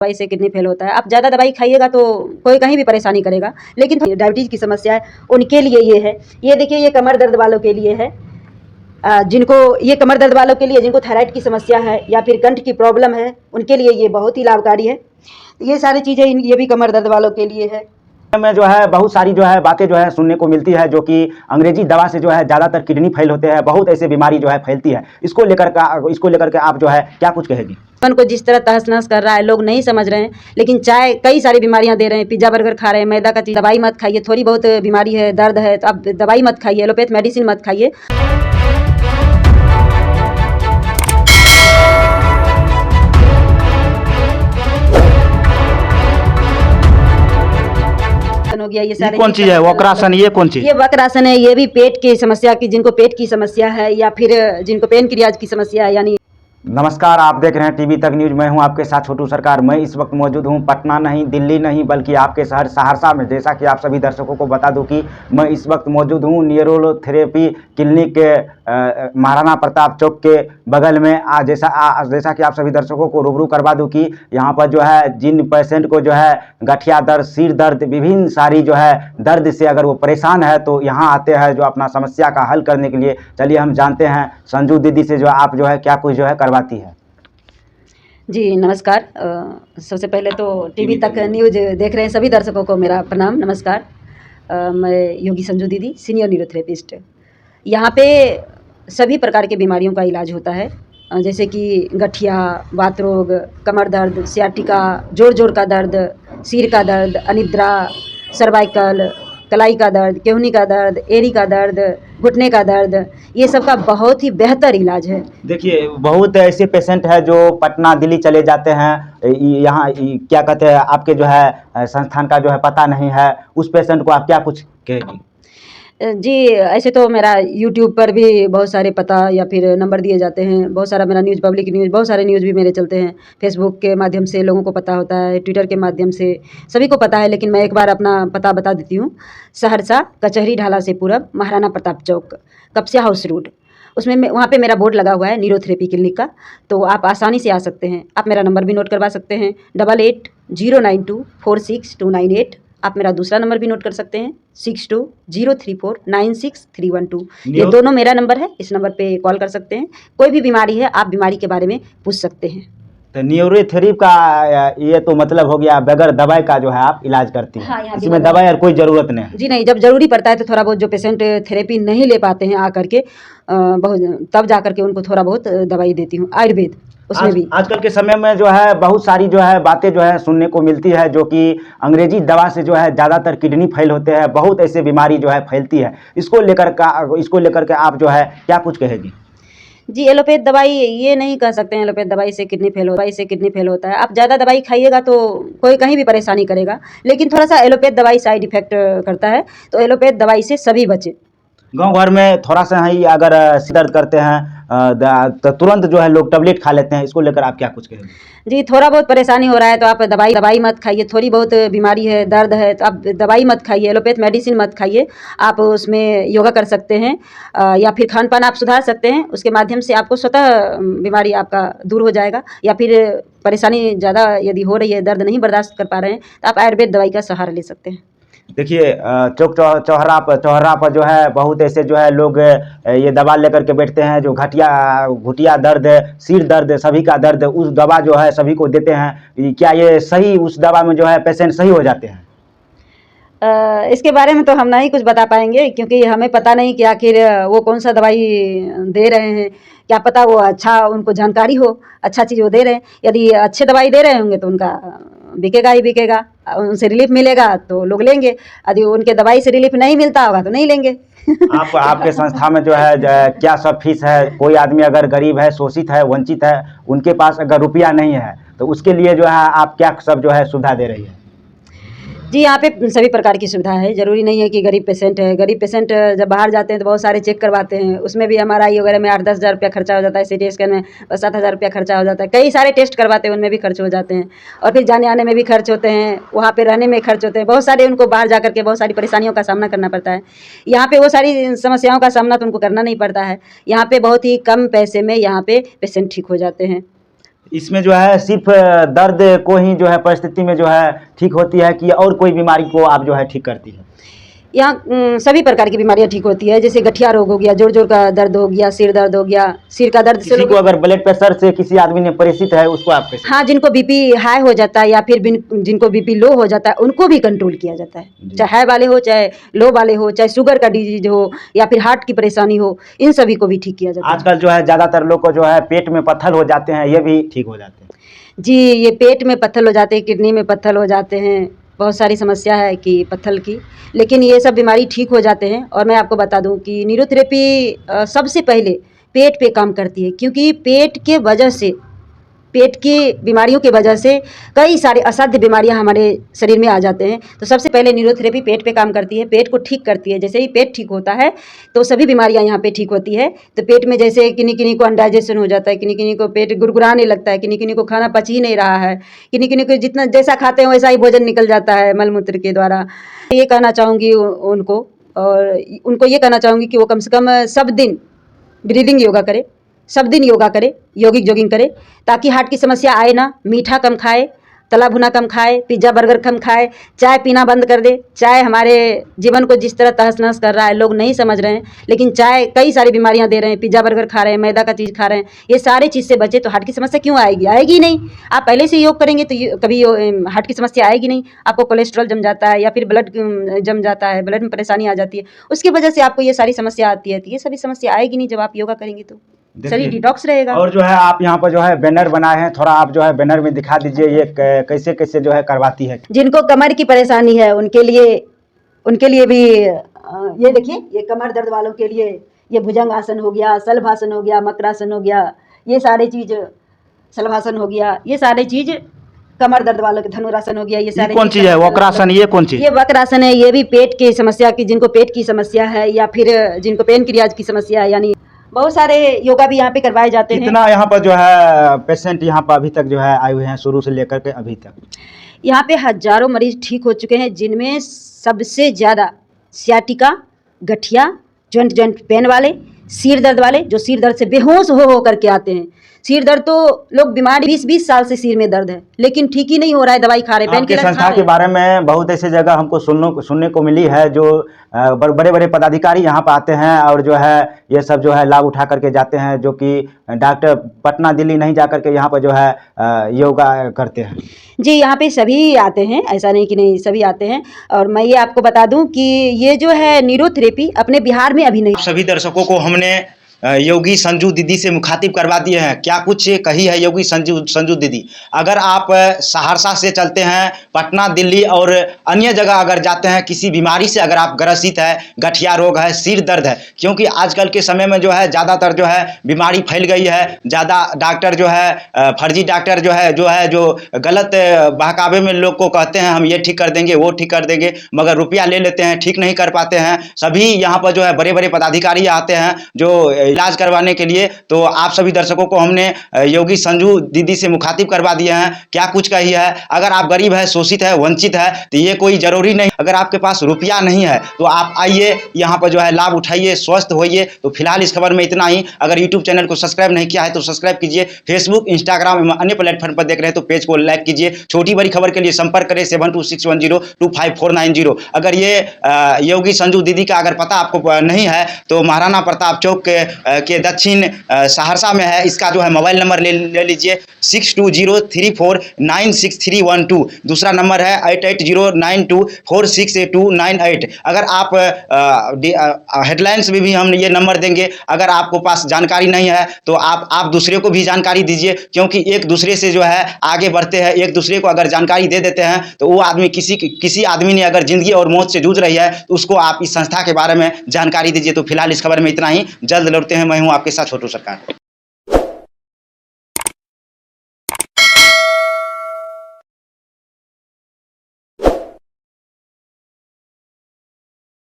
दवाई से kidney fail होता है। आप ज़्यादा दवाई खाइएगा तो कोई कहीं भी परेशानी करेगा, लेकिन डायबिटीज़ की समस्या है उनके लिए ये है। ये देखिए, ये कमर दर्द वालों के लिए है, जिनको ये कमर दर्द वालों के लिए, जिनको थायराइड की समस्या है या फिर कंठ की प्रॉब्लम है, उनके लिए ये बहुत ही लाभकारी है। ये सारी चीज़ें ये भी कमर दर्द वालों के लिए है। में जो है बहुत सारी जो है बातें जो है सुनने को मिलती है, जो कि अंग्रेजी दवा से जो है ज़्यादातर किडनी फेल होते हैं, बहुत ऐसी बीमारी जो है फैलती है। इसको लेकर के आप जो है क्या कुछ कहेगी? मन को जिस तरह तहस नहस कर रहा है, लोग नहीं समझ रहे हैं, लेकिन चाय कई सारी बीमारियां दे रहे हैं। पिज्जा बर्गर खा रहे हैं, मैदा का चीज़। दवाई मत खाइए, थोड़ी बहुत बीमारी है, दर्द है तो आप दवाई मत खाइए, एलोपैथ मेडिसिन मत खाइए। हो गया ये सारे। कौन चीज़ है वक्रासन? ये कौन चीज़? ये वक्रासन है। ये भी पेट की समस्या की, जिनको पेट की समस्या है या फिर जिनको पेनक्रियाज की समस्या है, यानी। नमस्कार, आप देख रहे हैं टीवी तक न्यूज। मैं हूं आपके साथ छोटू सरकार। मैं इस वक्त मौजूद हूं पटना नहीं, दिल्ली नहीं, बल्कि आपके शहर सहरसा में। जैसा कि आप सभी दर्शकों को बता दूं कि मैं इस वक्त मौजूद हूं न्यूरोथेरेपी क्लिनिक के महाराणा प्रताप चौक के बगल में। जैसा कि आप सभी दर्शकों को रूबरू करवा दूं कि यहाँ पर जो है जिन पेशेंट को जो है गठिया दर्द, सिर दर्द, विभिन्न सारी जो है दर्द से अगर वो परेशान है तो यहाँ आते हैं जो अपना समस्या का हल करने के लिए। चलिए हम जानते हैं संजू दीदी से जो आप जो है क्या कुछ जो है करवाती है। जी नमस्कार। सबसे पहले तो टीवी तक न्यूज देख रहे हैं सभी दर्शकों को मेरा प्रणाम, नमस्कार। मैं योगी संजू दीदी, सीनियर न्यूरोथेरेपिस्ट। यहाँ पे सभी प्रकार के बीमारियों का इलाज होता है, जैसे कि गठिया, वात रोग, कमर दर्द, सियाटिका, जोड़ जोड़ का दर्द, सिर का दर्द, अनिद्रा, सर्वाइकल, कलाई का दर्द, केहनी का दर्द, एड़ी का दर्द, घुटने का दर्द, ये सब का बहुत ही बेहतर इलाज है। देखिए, बहुत ऐसे पेशेंट हैं जो पटना दिल्ली चले जाते हैं, यहाँ क्या कहते हैं आपके जो है संस्थान का जो है पता नहीं है, उस पेशेंट को आप क्या कुछ कहेगी? जी, ऐसे तो मेरा यूट्यूब पर भी बहुत सारे पता या फिर नंबर दिए जाते हैं। बहुत सारा मेरा न्यूज़, पब्लिक न्यूज़, बहुत सारे न्यूज़ भी मेरे चलते हैं। फेसबुक के माध्यम से लोगों को पता होता है, ट्विटर के माध्यम से सभी को पता है, लेकिन मैं एक बार अपना पता बता देती हूँ। सहरसा कचहरी ढाला से पूरब, महाराणा प्रताप चौक, कपसिया हाउस रोड। उसमें वहाँ पे मेरा बोर्ड लगा हुआ है न्यूरोथेरेपी क्लिनिक का, तो आप आसानी से आ सकते हैं। आप मेरा नंबर भी नोट करवा सकते हैं, 8809246298। आप मेरा दूसरा नंबर भी नोट कर सकते हैं, 6203496312। ये दोनों मेरा नंबर है, इस नंबर पे कॉल कर सकते हैं। कोई भी बीमारी है, आप बीमारी के बारे में पूछ सकते हैं। तो न्यूरोथेरेपी का ये तो मतलब हो गया बगैर दवाई का जो है आप इलाज करती हैं। हाँ, इसमें दवाई और कोई ज़रूरत नहीं है? जी नहीं, जब ज़रूरी पड़ता है तो थोड़ा बहुत जो पेशेंट थेरेपी नहीं ले पाते हैं आकर के, बहुत तब जा कर के उनको थोड़ा बहुत दवाई देती हूँ, आयुर्वेद उसमें भी। आजकल के समय में जो है बहुत सारी जो है बातें जो है सुनने को मिलती है, जो कि अंग्रेजी दवा से जो है ज़्यादातर किडनी फेल होते हैं, बहुत ऐसे बीमारी जो है फैलती है। इसको लेकर के आप जो है क्या कुछ कहेगी? जी, एलोपैथ दवाई ये नहीं कह सकते हैं एलोपैथ दवाई से किडनी फेल होता है। आप ज़्यादा दवाई खाइएगा तो कोई कहीं भी परेशानी करेगा, लेकिन थोड़ा सा एलोपैथ दवाई साइड इफेक्ट करता है, तो एलोपैथ दवाई से सभी बचें। गांव घर में थोड़ा सा ही अगर सिर दर्द करते हैं तो तुरंत जो है लोग टेबलेट खा लेते हैं। इसको लेकर आप क्या कुछ कहेंगे? जी, थोड़ा बहुत परेशानी हो रहा है तो आप दवाई मत खाइए। थोड़ी बहुत बीमारी है, दर्द है तो आप दवाई मत खाइए, एलोपैथ मेडिसिन मत खाइए। आप उसमें योगा कर सकते हैं, या फिर खान पान आप सुधार सकते हैं। उसके माध्यम से आपको स्वतः बीमारी आपका दूर हो जाएगा। या फिर परेशानी ज़्यादा यदि हो रही है, दर्द नहीं बर्दाश्त कर पा रहे हैं, तो आप आयुर्वेद दवाई का सहारा ले सकते हैं। देखिए, चौक चौराहा पर जो है बहुत ऐसे जो है लोग ये दवा लेकर के बैठते हैं, जो घुटिया दर्द, सिर दर्द, सभी का दर्द, उस दवा जो है सभी को देते हैं। क्या ये सही, उस दवा में जो है पेशेंट सही हो जाते हैं? इसके बारे में तो हम नहीं कुछ बता पाएंगे, क्योंकि हमें पता नहीं कि आखिर वो कौन सा दवाई दे रहे हैं। क्या पता वो अच्छा, उनको जानकारी हो, अच्छा चीज़ वो दे रहे हैं। यदि अच्छे दवाई दे रहे होंगे तो उनका बिकेगा ही बिकेगा, उनसे रिलीफ मिलेगा तो लोग लेंगे। यदि उनके दवाई से रिलीफ नहीं मिलता होगा तो नहीं लेंगे। आपके संस्था में जो है क्या सब फीस है? कोई आदमी अगर गरीब है, शोषित है, वंचित है, उनके पास अगर रुपया नहीं है तो उसके लिए जो है आप क्या सब जो है सुविधा दे रही है? जी, यहाँ पे सभी प्रकार की सुविधा है। ज़रूरी नहीं है कि गरीब पेशेंट है। गरीब पेशेंट जब बाहर जाते हैं तो बहुत सारे चेक करवाते हैं, उसमें भी MRI वगैरह में 8-10 हज़ार रुपया खर्चा हो जाता है। CT स्कैन में 7 हज़ार रुपया खर्चा हो जाता है। कई सारे टेस्ट करवाते हैं, उनमें भी खर्च हो जाते हैं। और फिर जाने आने में भी खर्च होते हैं, वहाँ पे रहने में खर्च होते हैं। बहुत सारे उनको बाहर जा कर के बहुत सारी परेशानियों का सामना करना पड़ता है। यहाँ पे वो सारी समस्याओं का सामना तो उनको करना नहीं पड़ता है। यहाँ पे बहुत ही कम पैसे में यहाँ पे पेशेंट ठीक हो जाते हैं। इसमें जो है सिर्फ दर्द को ही जो है परिस्थिति में जो है ठीक होती है कि और कोई बीमारी को आप जो है ठीक करती है? यहाँ सभी प्रकार की बीमारियां ठीक होती है, जैसे गठिया रोग हो गया, जोड़ जोड़ का दर्द हो गया, सिर दर्द हो गया, सिर का दर्द से किसी को अगर ब्लड प्रेशर से किसी आदमी ने परेशान है उसको आप कैसे? हाँ, जिनको बीपी हाई हो जाता है या फिर जिनको बीपी लो हो जाता है उनको भी कंट्रोल किया जाता है, चाहे हाई वाले हो, चाहे लो वाले हो, चाहे शुगर का डिजीज हो या फिर हार्ट की परेशानी हो, इन सभी को भी ठीक किया जाता है। आजकल जो है ज़्यादातर लोग को जो है पेट में पत्थर हो जाते हैं, ये भी ठीक हो जाते हैं? जी, ये पेट में पत्थर हो जाते हैं, किडनी में पत्थर हो जाते हैं, बहुत सारी समस्या है कि पत्थर की, लेकिन ये सब बीमारी ठीक हो जाते हैं। और मैं आपको बता दूं कि न्यूरोथेरेपी सबसे पहले पेट पे काम करती है, क्योंकि पेट के वजह से, पेट की बीमारियों की वजह से कई सारे असाध्य बीमारियां हमारे शरीर में आ जाते हैं। तो सबसे पहले न्यूरोथेरेपी पेट पे काम करती है, पेट को ठीक करती है। जैसे ही पेट ठीक होता है तो सभी बीमारियां यहाँ पे ठीक होती है। तो पेट में जैसे किन्हीं किन्हीं को अनडाइजेशन हो जाता है, किन्हीं किन्हीं को पेट गुरगुराने लगता है, किन्हीं किन्हीं को खाना पच ही नहीं रहा है, किन्हीं किन्हीं को जितना जैसा खाते हैं वैसा ही भोजन निकल जाता है मलमूत्र के द्वारा। ये कहना चाहूँगी उनको, और उनको ये कहना चाहूँगी कि वो कम से कम सब दिन ब्रीदिंग योगा करे, सब दिन योगा करे, यौगिक जॉगिंग करे, ताकि हार्ट की समस्या आए ना। मीठा कम खाए, तला भुना कम खाए, पिज्ज़ा बर्गर कम खाए, चाय पीना बंद कर दे। चाय हमारे जीवन को जिस तरह तहस नहस कर रहा है, लोग नहीं समझ रहे हैं, लेकिन चाय कई सारी बीमारियां दे रहे हैं। पिज्ज़ा बर्गर खा रहे हैं, मैदा का चीज़ खा रहे हैं, ये सारे चीज़ से बचे तो हार्ट की समस्या क्यों आएगी? आएगी ही नहीं। आप पहले से योग करेंगे तो कभी हार्ट की समस्या आएगी नहीं। आपको कोलेस्ट्रॉल जम जाता है या फिर ब्लड जम जाता है, ब्लड में परेशानी आ जाती है, उसकी वजह से आपको ये सारी समस्या आती है। तो ये सभी समस्या आएगी नहीं जब आप योगा करेंगे, तो शरीर डिटॉक्स रहेगा। और जो है आप यहाँ पर जो है बैनर बनाए हैं, थोड़ा आप जो है बैनर में दिखा दीजिए, ये कैसे कैसे जो है करवाती है? जिनको कमर की परेशानी है उनके लिए भी ये देखिए, ये कमर दर्द वालों के लिए ये भुजंग आसन हो गया, शलभासन हो गया, मकरासन हो गया, ये सारे चीज़, शलभासन हो गया, ये सारे चीज़ कमर दर्द वालों के, धनुरासन हो गया, ये सारे कौन चीज़ है? वक्रासन, ये कौन चीज़? ये वक्रासन है, ये भी पेट की समस्या की, जिनको पेट की समस्या है या फिर जिनको पेनक्रियाज की समस्या है, यानी बहुत सारे योगा भी यहाँ पे करवाए जाते हैं। कितना यहाँ पर जो है पेशेंट यहाँ पर अभी तक जो है आए हुए हैं शुरू से लेकर के अभी तक? यहाँ पे हजारों मरीज ठीक हो चुके हैं, जिनमें सबसे ज़्यादा सियाटिका, गठिया, जॉइंट पेन वाले, सिर दर्द वाले, जो सिर दर्द से बेहोश हो करके आते हैं। सिर दर्द तो लोग बीमार 20-20 साल से सिर में दर्द है, लेकिन ठीक ही नहीं हो रहा है, दवाई खा रहे हैं, आपके संस्था के बारे में बहुत ऐसी जगह हमको सुनने को मिली है, जो बड़े बड़े पदाधिकारी यहाँ पर आते हैं और जो है ये सब जो है लाभ उठा करके जाते हैं, जो कि डॉक्टर पटना दिल्ली नहीं जा करके यहाँ पर जो है योगा करते हैं। जी, यहाँ पे सभी आते हैं, ऐसा नहीं कि नहीं, सभी आते हैं। और मैं ये आपको बता दूं कि ये जो है न्यूरोथेरेपी अपने बिहार में अभी नहीं। सभी दर्शकों को हमने योगी संजू दीदी से मुखातिब करवा दिए हैं। क्या कुछ कही है योगी संजू दीदी? अगर आप सहरसा से चलते हैं, पटना, दिल्ली और अन्य जगह अगर जाते हैं, किसी बीमारी से अगर आप ग्रसित है, गठिया रोग है, सिर दर्द है, क्योंकि आजकल के समय में जो है ज़्यादातर जो है बीमारी फैल गई है, ज़्यादा डॉक्टर जो है फर्जी डॉक्टर जो गलत बहकावे में लोग को कहते हैं हम ये ठीक कर देंगे, वो ठीक कर देंगे, मगर रुपया ले लेते हैं, ठीक नहीं कर पाते हैं। सभी यहाँ पर जो है बड़े बड़े पदाधिकारी आते हैं जो इलाज करवाने के लिए। तो आप सभी दर्शकों को हमने योगी संजू दीदी से मुखातिब करवा दिए हैं। क्या कुछ कही है? अगर आप गरीब है, शोषित है, वंचित है, तो ये कोई जरूरी नहीं, अगर आपके पास रुपया नहीं है तो आप आइए यहाँ पर जो है लाभ उठाइए, स्वस्थ होइए। तो फिलहाल इस खबर में इतना ही। अगर यूट्यूब चैनल को सब्सक्राइब नहीं किया है तो सब्सक्राइब कीजिए। फेसबुक, इंस्टाग्राम एवं अन्य प्लेटफॉर्म पर देख रहे हैं तो पेज को लाइक कीजिए। छोटी बड़ी खबर के लिए संपर्क करें 7261025490। अगर ये योगी संजू दीदी का अगर पता आपको नहीं है तो महाराणा प्रताप चौक के दक्षिण सहरसा में है। इसका जो है मोबाइल नंबर ले लीजिए 6203496312। दूसरा नंबर है 8809246298। अगर आप हेडलाइंस में भी हम ये नंबर देंगे। अगर आपको पास जानकारी नहीं है तो आप दूसरे को भी जानकारी दीजिए, क्योंकि एक दूसरे से जो है आगे बढ़ते हैं। एक दूसरे को अगर जानकारी दे देते हैं तो वो आदमी किसी आदमी ने अगर जिंदगी और मौत से जूझ रही है तो उसको आप इस संस्था के बारे में जानकारी दीजिए। तो फिलहाल इस खबर में इतना ही। जल्द लौटते हैं। मैं हूं आपके साथ छोटू सरकार।